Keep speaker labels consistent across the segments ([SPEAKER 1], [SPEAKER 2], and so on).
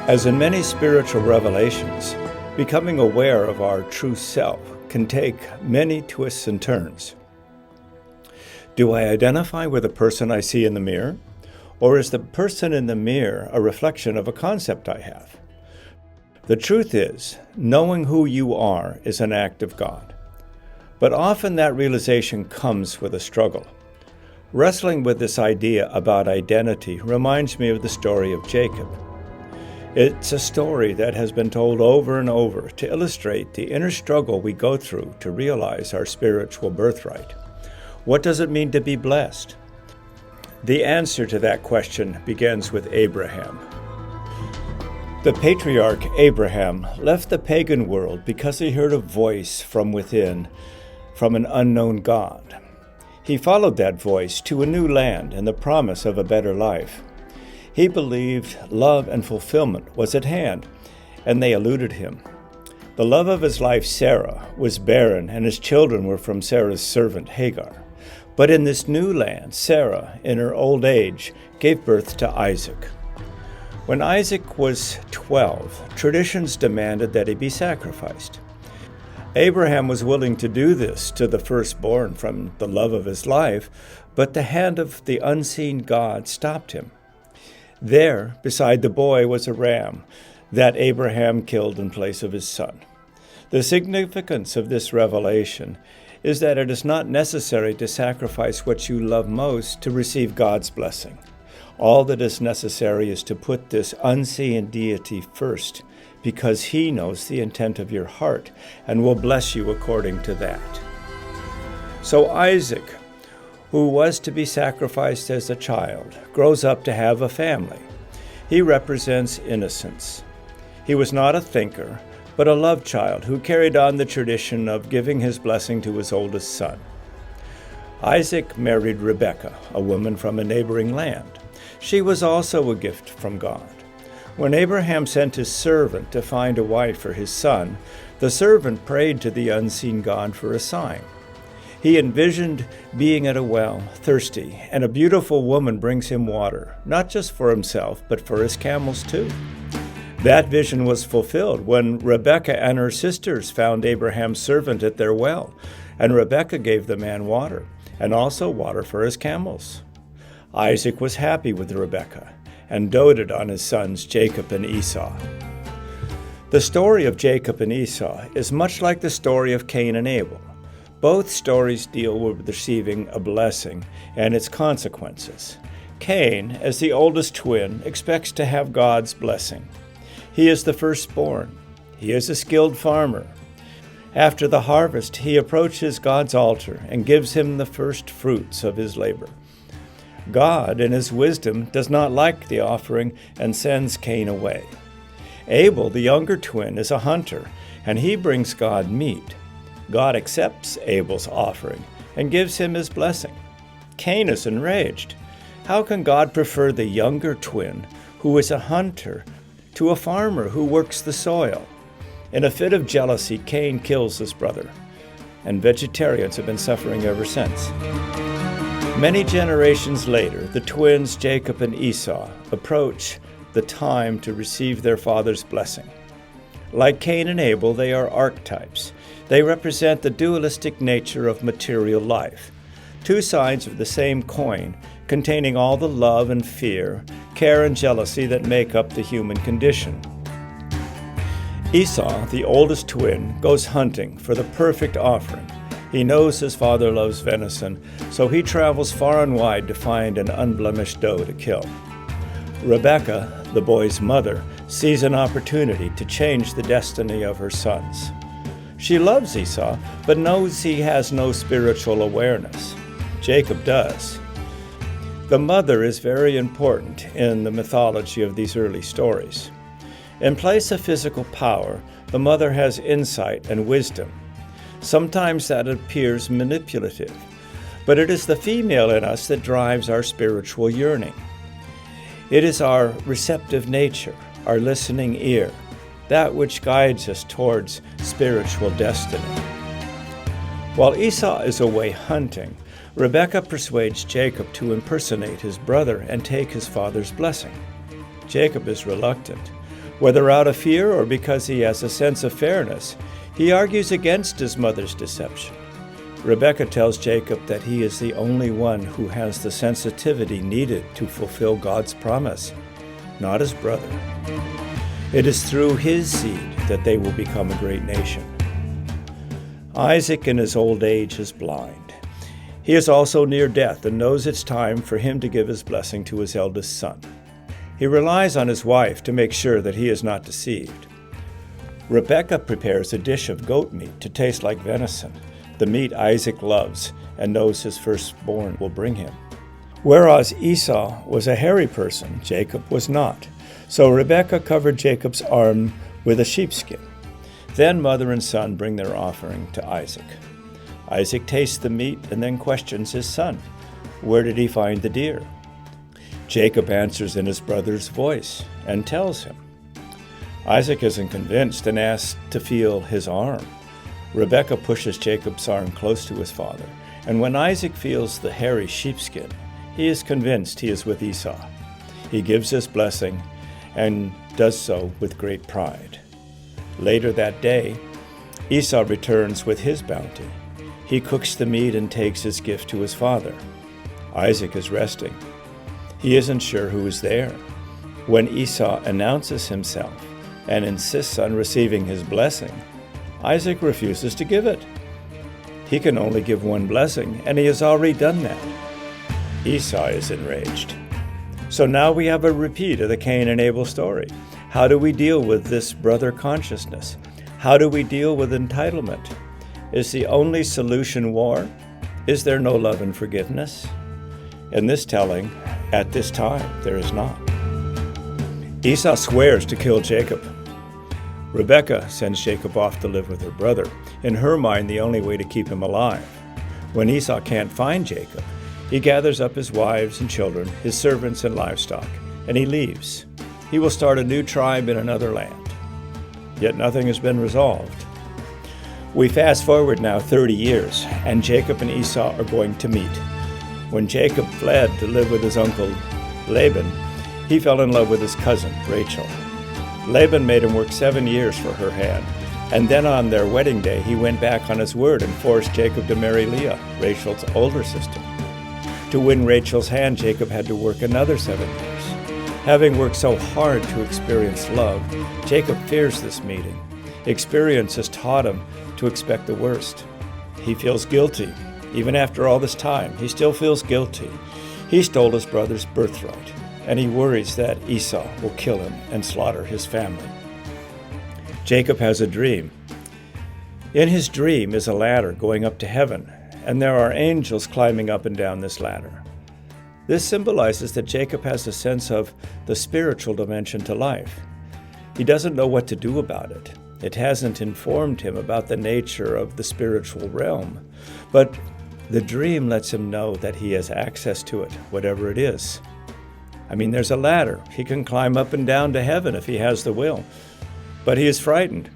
[SPEAKER 1] As in many spiritual revelations, becoming aware of our true self can take many twists and turns. Do I identify with the person I see in the mirror? Or is the person in the mirror a reflection of a concept I have? The truth is, knowing who you are is an act of God. But often that realization comes with a struggle. Wrestling with this idea about identity reminds me of the story of Jacob. It's a story that has been told over and over to illustrate the inner struggle we go through to realize our spiritual birthright. What does it mean to be blessed? The answer to that question begins with Abraham. The patriarch Abraham left the pagan world because he heard a voice from within, from an unknown God. He followed that voice to a new land and the promise of a better life. He believed love and fulfillment was at hand, and they eluded him. The love of his life, Sarah, was barren, and his children were from Sarah's servant Hagar. But in this new land, Sarah, in her old age, gave birth to Isaac. When Isaac was 12, traditions demanded that he be sacrificed. Abraham was willing to do this to the firstborn from the love of his life, but the hand of the unseen God stopped him. There, beside the boy, was a ram that Abraham killed in place of his son. The significance of this revelation is that it is not necessary to sacrifice what you love most to receive God's blessing. All that is necessary is to put this unseen deity first, because he knows the intent of your heart and will bless you according to that. So Isaac, who was to be sacrificed as a child, grows up to have a family. He represents innocence. He was not a thinker, but a love child who carried on the tradition of giving his blessing to his oldest son. Isaac married Rebekah, a woman from a neighboring land. She was also a gift from God. When Abraham sent his servant to find a wife for his son, the servant prayed to the unseen God for a sign. He envisioned being at a well, thirsty, and a beautiful woman brings him water, not just for himself, but for his camels too. That vision was fulfilled when Rebekah and her sisters found Abraham's servant at their well, and Rebekah gave the man water, and also water for his camels. Isaac was happy with Rebekah, and doted on his sons Jacob and Esau. The story of Jacob and Esau is much like the story of Cain and Abel. Both stories deal with receiving a blessing and its consequences. Cain, as the oldest twin, expects to have God's blessing. He is the firstborn. He is a skilled farmer. After the harvest, he approaches God's altar and gives him the first fruits of his labor. God, in his wisdom, does not like the offering and sends Cain away. Abel, the younger twin, is a hunter, and he brings God meat. God accepts Abel's offering and gives him his blessing. Cain is enraged. How can God prefer the younger twin, who is a hunter, to a farmer who works the soil? In a fit of jealousy, Cain kills his brother, and vegetarians have been suffering ever since. Many generations later, the twins Jacob and Esau approach the time to receive their father's blessing. Like Cain and Abel, they are archetypes. They represent the dualistic nature of material life, two sides of the same coin, containing all the love and fear, care and jealousy that make up the human condition. Esau, the oldest twin, goes hunting for the perfect offering. He knows his father loves venison, so he travels far and wide to find an unblemished doe to kill. Rebekah, the boy's mother, sees an opportunity to change the destiny of her sons. She loves Esau, but knows he has no spiritual awareness. Jacob does. The mother is very important in the mythology of these early stories. In place of physical power, the mother has insight and wisdom. Sometimes that appears manipulative, but it is the female in us that drives our spiritual yearning. It is our receptive nature, our listening ear, that which guides us towards spiritual destiny. While Esau is away hunting, Rebekah persuades Jacob to impersonate his brother and take his father's blessing. Jacob is reluctant, Whether out of fear or because he has a sense of fairness, he argues against his mother's deception. Rebekah tells Jacob that he is the only one who has the sensitivity needed to fulfill God's promise, not his brother. It is through his seed that they will become a great nation. Isaac in his old age is blind. He is also near death and knows it's time for him to give his blessing to his eldest son. He relies on his wife to make sure that he is not deceived. Rebekah prepares a dish of goat meat to taste like venison, the meat Isaac loves and knows his firstborn will bring him. Whereas Esau was a hairy person, Jacob was not. So Rebekah covered Jacob's arm with a sheepskin. Then mother and son bring their offering to Isaac. Isaac tastes the meat and then questions his son. Where did he find the deer? Jacob answers in his brother's voice and tells him. Isaac isn't convinced and asks to feel his arm. Rebekah pushes Jacob's arm close to his father, and when Isaac feels the hairy sheepskin, he is convinced he is with Esau. He gives his blessing and does so with great pride. Later that day, Esau returns with his bounty. He cooks the meat and takes his gift to his father. Isaac is resting. He isn't sure who is there. When Esau announces himself and insists on receiving his blessing, Isaac refuses to give it. He can only give one blessing, and he has already done that. Esau is enraged. So now we have a repeat of the Cain and Abel story. How do we deal with this brother consciousness? How do we deal with entitlement? Is the only solution war? Is there no love and forgiveness? In this telling, at this time, there is not. Esau swears to kill Jacob. Rebekah sends Jacob off to live with her brother, in her mind the only way to keep him alive. When Esau can't find Jacob, he gathers up his wives and children, his servants and livestock, and he leaves. He will start a new tribe in another land. Yet nothing has been resolved. We fast forward now 30 years, and Jacob and Esau are going to meet. When Jacob fled to live with his uncle Laban, he fell in love with his cousin, Rachel. Laban made him work 7 years for her hand, and then on their wedding day he went back on his word and forced Jacob to marry Leah, Rachel's older sister. To win Rachel's hand, Jacob had to work another 7 years. Having worked so hard to experience love, Jacob fears this meeting. Experience has taught him to expect the worst. He feels guilty. Even after all this time, he still feels guilty. He stole his brother's birthright, and he worries that Esau will kill him and slaughter his family. Jacob has a dream. In his dream is a ladder going up to heaven, and there are angels climbing up and down this ladder. This symbolizes that Jacob has a sense of the spiritual dimension to life. He doesn't know what to do about it. It hasn't informed him about the nature of the spiritual realm, but the dream lets him know that he has access to it, whatever it is. There's a ladder. He can climb up and down to heaven if he has the will. But he is frightened.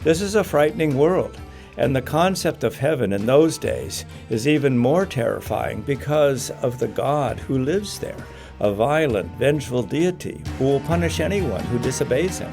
[SPEAKER 1] This is a frightening world, and the concept of heaven in those days is even more terrifying because of the God who lives there, a violent, vengeful deity who will punish anyone who disobeys him.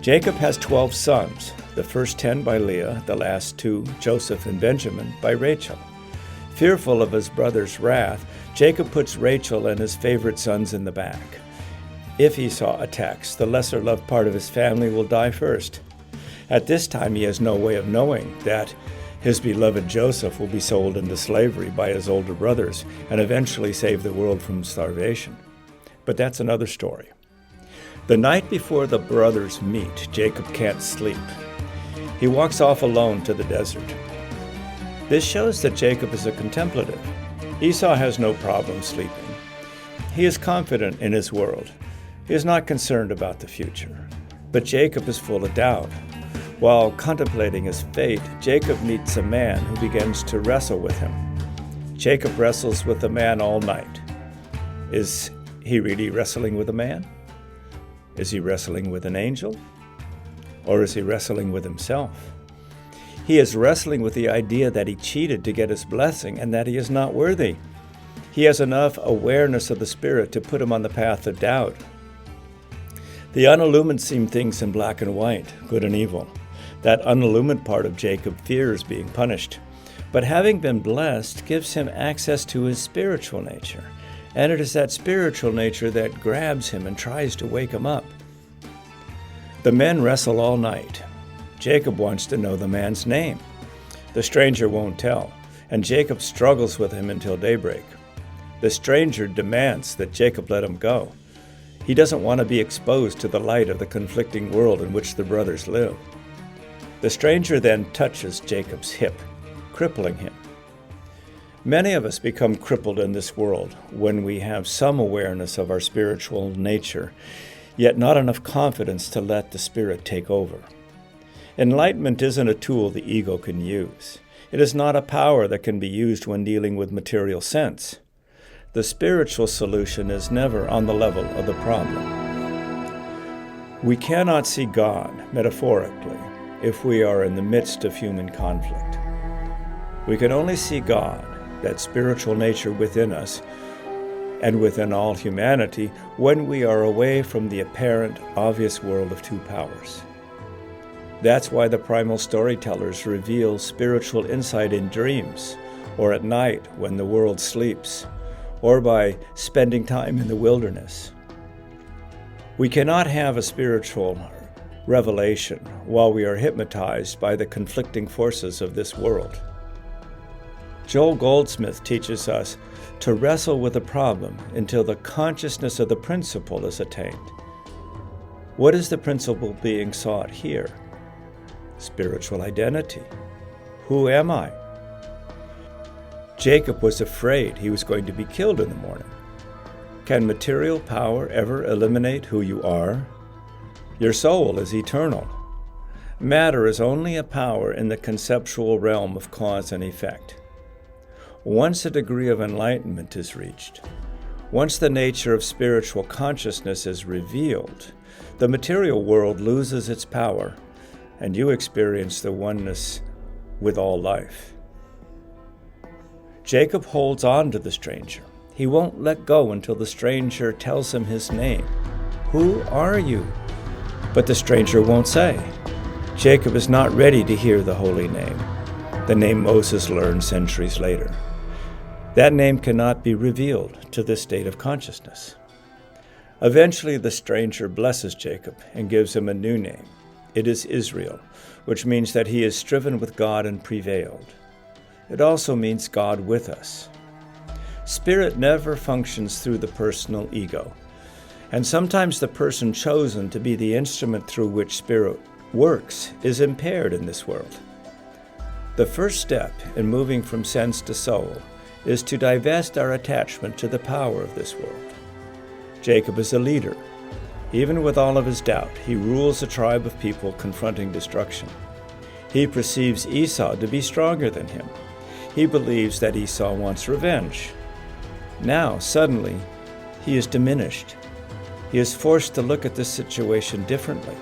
[SPEAKER 1] Jacob has 12 sons, the first 10 by Leah, the last 2, Joseph and Benjamin, by Rachel. Fearful of his brother's wrath, Jacob puts Rachel and his favorite sons in the back. If Esau attacks, the lesser-loved part of his family will die first. At this time, he has no way of knowing that his beloved Joseph will be sold into slavery by his older brothers and eventually save the world from starvation. But that's another story. The night before the brothers meet, Jacob can't sleep. He walks off alone to the desert. This shows that Jacob is a contemplative. Esau has no problem sleeping. He is confident in his world. He is not concerned about the future. But Jacob is full of doubt. While contemplating his fate, Jacob meets a man who begins to wrestle with him. Jacob wrestles with the man all night. Is he really wrestling with a man? Is he wrestling with an angel? Or is he wrestling with himself? He is wrestling with the idea that he cheated to get his blessing and that he is not worthy. He has enough awareness of the Spirit to put him on the path of doubt. The unillumined see things in black and white, good and evil. That unillumined part of Jacob fears being punished, but having been blessed gives him access to his spiritual nature, and it is that spiritual nature that grabs him and tries to wake him up. The men wrestle all night. Jacob wants to know the man's name. The stranger won't tell, and Jacob struggles with him until daybreak. The stranger demands that Jacob let him go. He doesn't want to be exposed to the light of the conflicting world in which the brothers live. The stranger then touches Jacob's hip, crippling him. Many of us become crippled in this world when we have some awareness of our spiritual nature, yet not enough confidence to let the Spirit take over. Enlightenment isn't a tool the ego can use. It is not a power that can be used when dealing with material sense. The spiritual solution is never on the level of the problem. We cannot see God, metaphorically, if we are in the midst of human conflict. We can only see God, that spiritual nature within us and within all humanity, when we are away from the apparent, obvious world of two powers. That's why the primal storytellers reveal spiritual insight in dreams, or at night when the world sleeps, or by spending time in the wilderness. We cannot have a spiritual revelation while we are hypnotized by the conflicting forces of this world. Joel Goldsmith teaches us to wrestle with a problem until the consciousness of the principle is attained. What is the principle being sought here? Spiritual identity. Who am I? Jacob was afraid he was going to be killed in the morning. Can material power ever eliminate who you are? Your soul is eternal. Matter is only a power in the conceptual realm of cause and effect. Once a degree of enlightenment is reached, once the nature of spiritual consciousness is revealed, the material world loses its power, and you experience the oneness with all life. Jacob holds on to the stranger. He won't let go until the stranger tells him his name. Who are you? But the stranger won't say. Jacob is not ready to hear the holy name, the name Moses learned centuries later. That name cannot be revealed to this state of consciousness. Eventually, the stranger blesses Jacob and gives him a new name. It is Israel, which means that he has striven with God and prevailed. It also means God with us. Spirit never functions through the personal ego, and sometimes the person chosen to be the instrument through which Spirit works is impaired in this world. The first step in moving from sense to soul is to divest our attachment to the power of this world. Jacob is a leader. Even with all of his doubt, he rules a tribe of people confronting destruction. He perceives Esau to be stronger than him. He believes that Esau wants revenge. Now, suddenly, he is diminished. He is forced to look at this situation differently.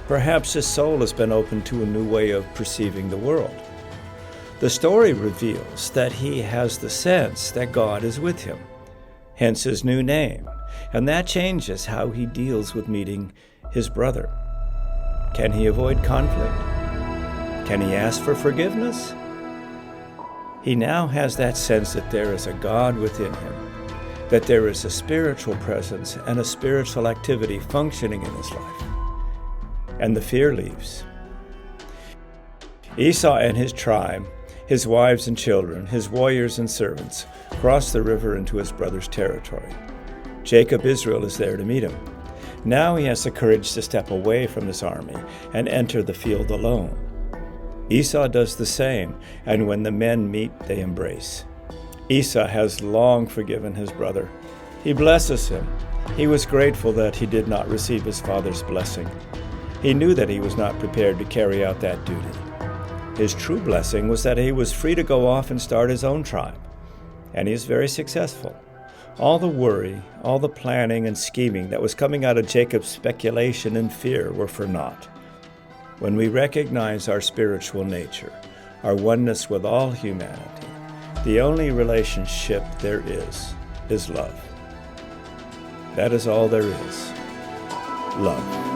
[SPEAKER 1] Perhaps his soul has been opened to a new way of perceiving the world. The story reveals that he has the sense that God is with him, hence his new name, and that changes how he deals with meeting his brother. Can he avoid conflict? Can he ask for forgiveness? He now has that sense that there is a God within him, that there is a spiritual presence and a spiritual activity functioning in his life. And the fear leaves. Esau and his tribe, his wives and children, his warriors and servants, cross the river into his brother's territory. Jacob Israel is there to meet him. Now he has the courage to step away from his army and enter the field alone. Esau does the same, and when the men meet, they embrace. Esau has long forgiven his brother. He blesses him. He was grateful that he did not receive his father's blessing. He knew that he was not prepared to carry out that duty. His true blessing was that he was free to go off and start his own tribe, and he is very successful. All the worry, all the planning and scheming that was coming out of Jacob's speculation and fear were for naught. When we recognize our spiritual nature, our oneness with all humanity, the only relationship there is love. That is all there is. love.